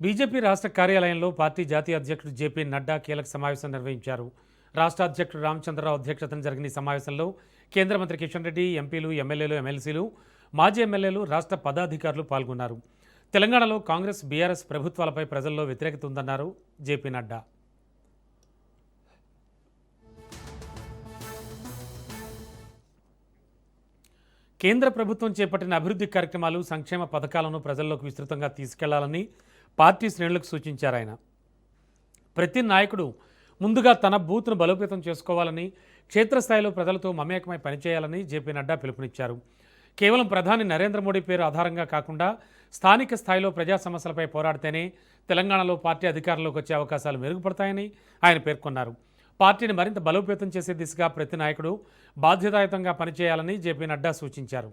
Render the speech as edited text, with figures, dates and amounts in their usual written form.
BJP రాష్ట్ర కార్యాలయంలో party జాతీయ అధ్యక్షుడు జేపీ నడ్డా కీలక సమావేశం నిర్వహించారు. రాష్ట్ర అధ్యక్షుడు రామచంద్రరావు అధ్యక్షతన జరిగిన ఈ సమావేశంలో కేంద్ర మంత్రి కిషన్ రెడ్డి, ఎంపీలు, ఎమ్మెల్యేలు, ఎమ్మెల్సీలు, మాజీ ఎమ్మెల్యేలు, రాష్ట్ర పదాధికారులు పాల్గొన్నారు. తెలంగాణలో కాంగ్రెస్, బీఆర్ఎస్ ప్రభుత్వాలపై ప్రజల్లో వ్యతిరేకత ఉందన్నారు జేపీ నడ్డా. కేంద్ర ప్రభుత్వం చేపట్టిన అభివృద్ధి కార్యక్రమాలు, సంక్షేమ పథకాలను ప్రజల్లోకి విస్తృతంగా తీసుకెళ్లాలని పార్టీ శ్రేణులకు సూచించారు ఆయన. ప్రతి నాయకుడు ముందుగా తన బూత్ను బలోపేతం చేసుకోవాలని, క్షేత్రస్థాయిలో ప్రజలతో మమేకమై పనిచేయాలని జేపీ నడ్డా పిలుపునిచ్చారు. కేవలం ప్రధాని నరేంద్ర మోడీ పేరు ఆధారంగా కాకుండా స్థానిక స్థాయిలో ప్రజా సమస్యలపై పోరాడితేనే తెలంగాణలో పార్టీ అధికారంలోకి వచ్చే అవకాశాలు మెరుగుపడతాయని ఆయన పేర్కొన్నారు. పార్టీని మరింత బలోపేతం చేసే దిశగా ప్రతి నాయకుడు బాధ్యతాయుతంగా పనిచేయాలని జేపీ నడ్డా సూచించారు.